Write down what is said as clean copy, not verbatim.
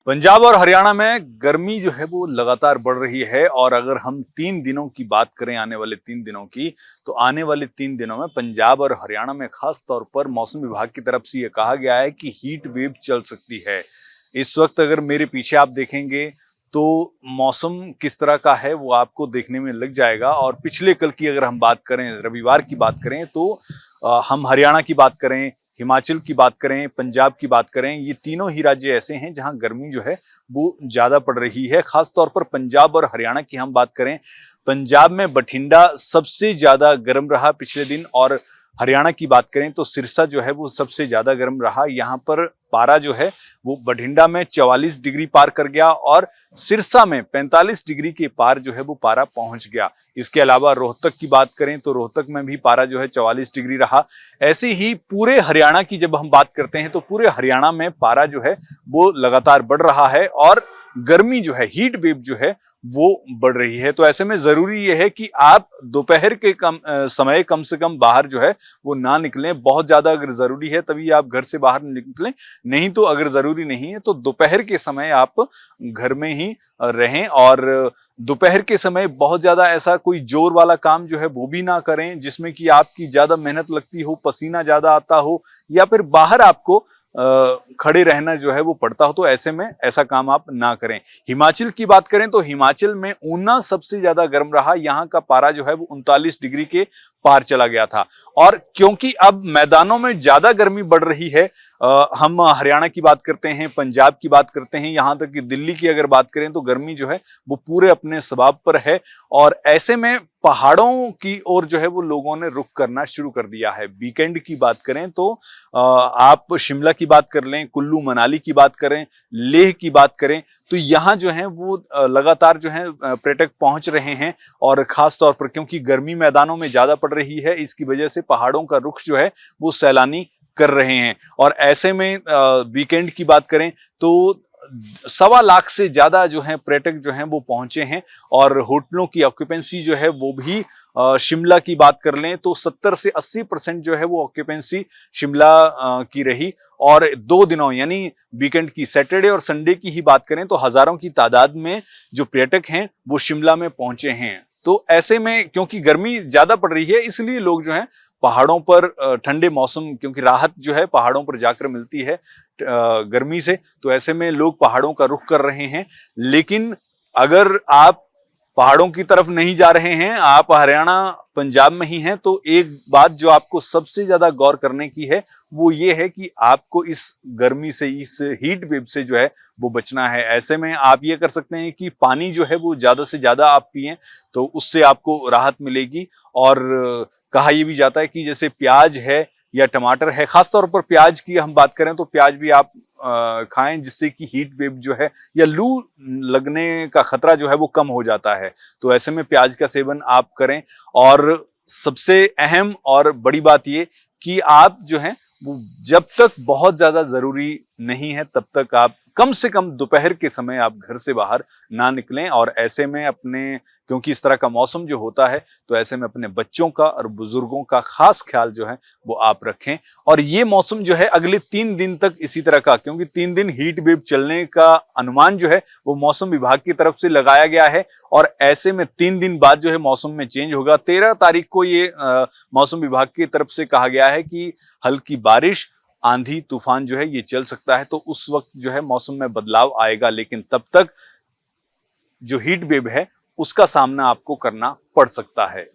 पंजाब और हरियाणा में गर्मी जो है वो लगातार बढ़ रही है और अगर हम 3 दिनों की बात करें आने वाले 3 दिनों की तो आने वाले 3 दिनों में पंजाब और हरियाणा में खास तौर पर मौसम विभाग की तरफ से ये कहा गया है कि हीट वेव चल सकती है। इस वक्त अगर मेरे पीछे आप देखेंगे तो मौसम किस तरह का है वो आपको देखने में लग जाएगा। और पिछले कल की अगर हम बात करें, रविवार की बात करें तो हम हरियाणा की बात करें, हिमाचल की बात करें, पंजाब की बात करें, ये तीनों ही राज्य ऐसे हैं जहां गर्मी जो है वो ज्यादा पड़ रही है। खास तौर पर पंजाब और हरियाणा की हम बात करें, पंजाब में बठिंडा सबसे ज्यादा गर्म रहा पिछले दिन, और हरियाणा की बात करें तो सिरसा जो है वो सबसे ज्यादा गर्म रहा। यहाँ पर पारा जो है वो बठिंडा में 44 डिग्री पार कर गया और सिरसा में 45 डिग्री के पार जो है वो पारा पहुंच गया। इसके अलावा रोहतक की बात करें तो रोहतक में भी पारा जो है 44 डिग्री रहा। ऐसे ही पूरे हरियाणा की जब हम बात करते हैं तो पूरे हरियाणा में पारा जो है वो लगातार बढ़ रहा है और गर्मी जो है, हीट वेव जो है वो बढ़ रही है। तो ऐसे में जरूरी यह है कि आप दोपहर के समय कम से कम बाहर जो है वो ना निकलें। बहुत ज्यादा अगर जरूरी है तभी आप घर से बाहर निकलें, नहीं तो अगर जरूरी नहीं है तो दोपहर के समय आप घर में ही रहें। और दोपहर के समय बहुत ज्यादा ऐसा कोई जोर वाला काम जो है वो भी ना करें जिसमें कि आपकी ज्यादा मेहनत लगती हो, पसीना ज्यादा आता हो, या फिर बाहर आपको खड़े रहना जो है वो पड़ता हो। तो ऐसे में ऐसा काम आप ना करें। हिमाचल की बात करें तो हिमाचल में ऊना सबसे ज्यादा गर्म रहा। यहाँ का पारा जो है वो 39 डिग्री के पार चला गया था। और क्योंकि अब मैदानों में ज्यादा गर्मी बढ़ रही है, हम हरियाणा की बात करते हैं, पंजाब की बात करते हैं, यहां तक कि दिल्ली की अगर बात करें तो गर्मी जो है वो पूरे अपने स्वभाव पर है। और ऐसे में पहाड़ों की ओर जो है वो लोगों ने रुख करना शुरू कर दिया है। वीकेंड की बात करें तो आप शिमला की बात कर लें, कुल्लू मनाली की बात करें, लेह की बात करें, तो यहाँ जो है वो लगातार जो है पर्यटक पहुंच रहे हैं। और खास तौर पर क्योंकि गर्मी मैदानों में ज्यादा पड़ रही है, इसकी वजह से पहाड़ों का रुख जो है वो सैलानी कर रहे हैं। और ऐसे में वीकेंड की बात करें तो 1.25 लाख से ज्यादा जो है पर्यटक जो हैं वो पहुंचे हैं। और होटलों की ऑक्यूपेंसी जो है वो भी शिमला की बात कर लें तो 70 से 80% जो है वो ऑक्यूपेंसी शिमला की रही। और 2 दिनों यानी वीकेंड की सैटरडे और संडे की ही बात करें तो हजारों की तादाद में जो पर्यटक हैं वो शिमला में पहुंचे हैं। तो ऐसे में क्योंकि गर्मी ज्यादा पड़ रही है इसलिए लोग जो हैं पहाड़ों पर ठंडे मौसम, क्योंकि राहत जो है पहाड़ों पर जाकर मिलती है गर्मी से, तो ऐसे में लोग पहाड़ों का रुख कर रहे हैं। लेकिन अगर आप पहाड़ों की तरफ नहीं जा रहे हैं, आप हरियाणा पंजाब में ही हैं, तो एक बात जो आपको सबसे ज्यादा गौर करने की है वो ये है कि आपको इस गर्मी से, इस हीट वेव से जो है वो बचना है। ऐसे में आप ये कर सकते हैं कि पानी जो है वो ज्यादा से ज्यादा आप पिएं, तो उससे आपको राहत मिलेगी। और कहा यह भी जाता है कि जैसे प्याज है या टमाटर है, खासतौर पर प्याज की हम बात करें तो प्याज भी आप खाएं जिससे कि हीट वेव जो है या लू लगने का खतरा जो है वो कम हो जाता है। तो ऐसे में प्याज का सेवन आप करें। और सबसे अहम और बड़ी बात ये कि आप जो है वो जब तक बहुत ज्यादा जरूरी नहीं है तब तक आप कम से कम दोपहर के समय आप घर से बाहर ना निकलें। और ऐसे में अपने, क्योंकि इस तरह का मौसम जो होता है, तो ऐसे में अपने बच्चों का और बुजुर्गों का खास ख्याल जो है वो आप रखें। और ये मौसम जो है अगले 3 दिन तक इसी तरह का, क्योंकि 3 दिन हीट वेव चलने का अनुमान जो है वो मौसम विभाग की तरफ से लगाया गया है। और ऐसे में 3 दिन बाद जो है मौसम में चेंज होगा। 13 तारीख को ये मौसम विभाग की तरफ से कहा गया है कि हल्की बारिश, आंधी तूफान जो है ये चल सकता है। तो उस वक्त जो है मौसम में बदलाव आएगा, लेकिन तब तक जो हीट वेव है उसका सामना आपको करना पड़ सकता है।